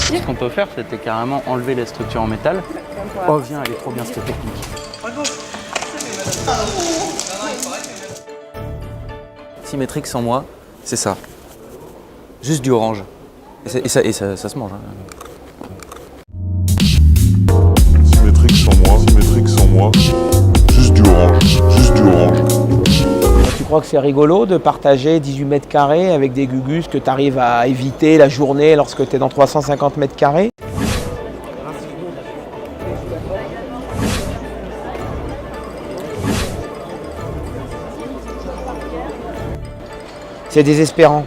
Ce qu'on peut faire, c'était carrément enlever les structures en métal. Oh viens, elle est trop bien cette technique. Symétrique sans moi, c'est ça. Juste du orange. Et ça se mange. Hein. Symétrique sans moi, juste du orange. Tu crois que c'est rigolo de partager 18 mètres carrés avec des gugus que tu arrives à éviter la journée lorsque tu es dans 350 mètres carrés? C'est désespérant.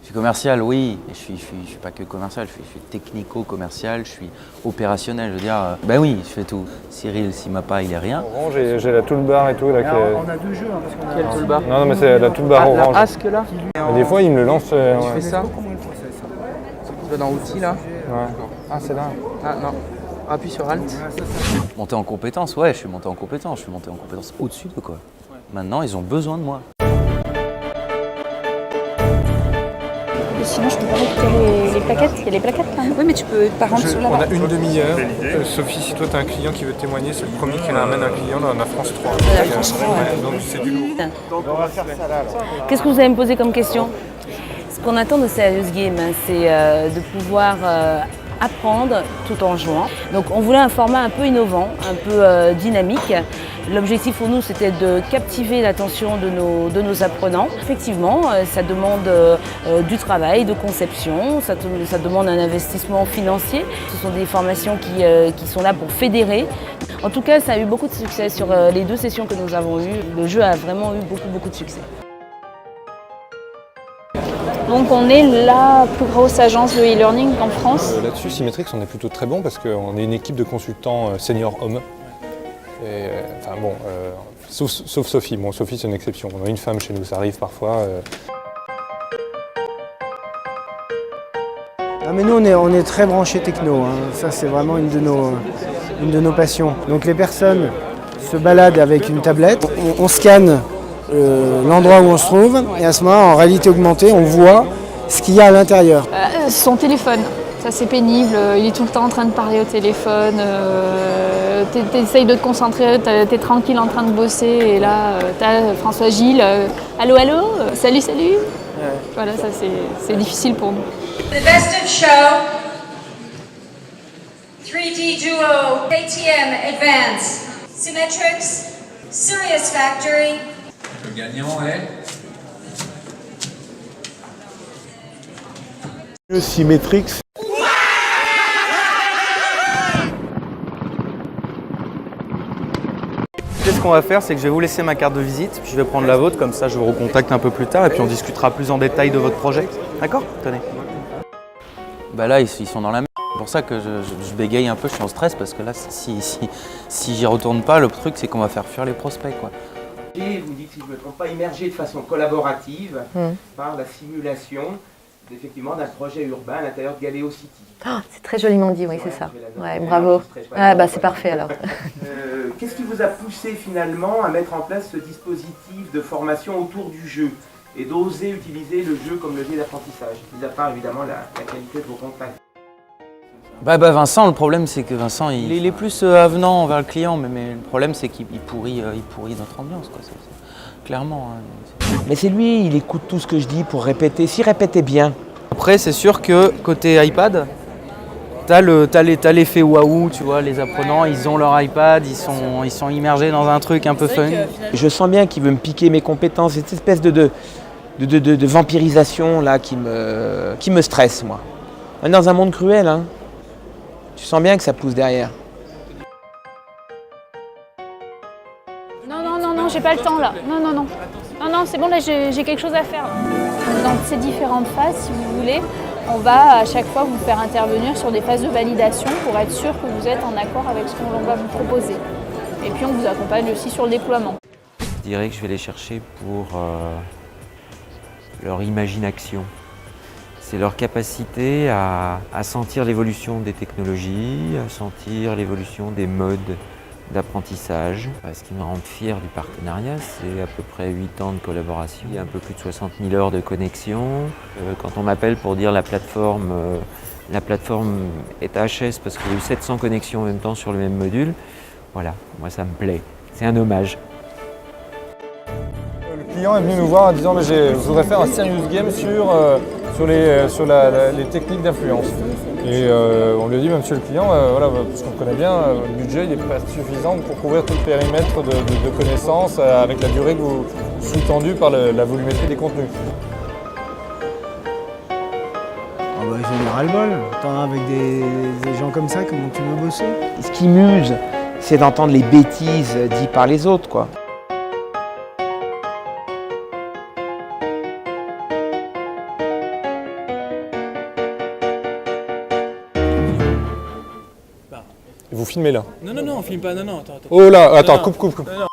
Je suis commercial, oui. Et je suis pas que commercial, je suis technico-commercial, je suis opérationnel. Je veux dire, ben oui, je fais tout. Cyril, s'il m'a pas, il est rien. Orange, j'ai la toolbar et tout. Là, on a deux jeux. Hein, parce qu'on a Quelle toolbar? Non, mais c'est la toolbar orange. La Ask là? Des fois, il me le lance. Tu fais ça? Tu vas dans outils là? Ouais. Ah, c'est là. Ah non. Appuie sur Alt. Monter en compétence, ouais, je suis monté en compétence. Je suis monté en compétence au-dessus de quoi. Maintenant, ils ont besoin de moi. Sinon, je peux pas récupérer les plaquettes. Il y a les plaquettes là. Oui, mais tu peux pas rentrer sur la On a une demi-heure. Sophie, si toi tu as un client qui veut témoigner, c'est le premier qui ramène un client dans la France 3. La France 3, ouais. Donc c'est du lourd. Donc on va faire ça là. Qu'est-ce que vous allez me poser comme question? Ce qu'on attend de Serious Game, c'est de pouvoir apprendre tout en jouant. Donc on voulait un format un peu innovant, un peu dynamique. L'objectif pour nous, c'était de captiver l'attention de nos apprenants. Effectivement, ça demande du travail, de conception, ça demande un investissement financier. Ce sont des formations qui sont là pour fédérer. En tout cas, ça a eu beaucoup de succès sur les 2 sessions que nous avons eues. Le jeu a vraiment eu beaucoup de succès. Donc on est la plus grosse agence de e-learning en France. Là-dessus, Symetrix, on est plutôt très bon parce qu'on est une équipe de consultants seniors hommes. Et, enfin bon, sauf Sophie. Bon, Sophie, c'est une exception. On a une femme chez nous, ça arrive parfois. Non, mais nous, on est très branchés techno. Hein. Ça, c'est vraiment une de nos passions. Donc les personnes se baladent avec une tablette. On scanne l'endroit où on se trouve. Et à ce moment, en réalité augmentée, on voit ce qu'il y a à l'intérieur. Son téléphone. Ça, c'est pénible. Il est tout le temps en train de parler au téléphone. T'essayes de te concentrer, t'es tranquille en train de bosser et là t'as François Gilles, allô, salut. Ouais. Voilà, ça c'est difficile pour nous. The best of show, 3D Duo, KTM Advance, Symetrix, Sirius Factory. Le gagnant est... Le Symetrix. Ce qu'on va faire, c'est que je vais vous laisser ma carte de visite, puis je vais prendre la vôtre, comme ça je vous recontacte un peu plus tard et puis on discutera plus en détail de votre projet. D'accord? Tenez. Bah là, ils sont dans la merde. C'est pour ça que je bégaye un peu, je suis en stress parce que là, si j'y retourne pas, le truc c'est qu'on va faire fuir les prospects, quoi. Et vous dites, si je ne me trompe pas, immergé de façon collaborative par la simulation effectivement d'un projet urbain à l'intérieur de Galéo City. Oh, c'est très joliment dit, oui, c'est ça. Ouais, bravo. Bah, c'est parfait alors. Qu'est-ce qui vous a poussé finalement à mettre en place ce dispositif de formation autour du jeu et d'oser utiliser le jeu comme levier d'apprentissage, mis à part évidemment la qualité de vos contacts? Bah Vincent, le problème c'est que Vincent il est plus avenant envers le client, mais le problème c'est qu'il pourrit notre ambiance, quoi. Clairement. Hein. Mais c'est lui, il écoute tout ce que je dis pour répéter, s'il répétait bien. Après c'est sûr que côté iPad, t'as l'effet waouh, tu vois, les apprenants ils ont leur iPad, ils sont immergés dans un truc un peu fun. Je sens bien qu'il veut me piquer mes compétences, cette espèce de vampirisation là qui me stresse, moi. On est dans un monde cruel, hein. Tu sens bien que ça pousse derrière. Non, j'ai pas le temps là. Non, c'est bon, là j'ai quelque chose à faire. Dans ces différentes phases, si vous voulez, on va à chaque fois vous faire intervenir sur des phases de validation pour être sûr que vous êtes en accord avec ce qu'on va vous proposer. Et puis on vous accompagne aussi sur le déploiement. Je dirais que je vais les chercher pour leur imagination. C'est leur capacité à sentir l'évolution des technologies, à sentir l'évolution des modes d'apprentissage. Ce qui me rend fier du partenariat, c'est à peu près 8 ans de collaboration, un peu plus de 60 000 heures de connexion. Quand on m'appelle pour dire la plateforme est HS parce qu'il y a eu 700 connexions en même temps sur le même module, voilà, moi ça me plaît. C'est un hommage. Le client est venu nous voir en disant je voudrais faire un serious game sur les techniques d'influence. Et on lui a dit, monsieur le client, voilà, parce qu'on connaît bien, le budget il n'est pas suffisant pour couvrir tout le périmètre de connaissances avec la durée que vous sous-tendue par la volumétrie des contenus. Ah bah, j'en ai ras-le-bol. Attends, avec des gens comme ça, comment tu veux bosser? Ce qui m'use, c'est d'entendre les bêtises dites par les autres, quoi. Vous filmez là? Non, on filme pas, non, attends. Oh là, attends, coupe. Non.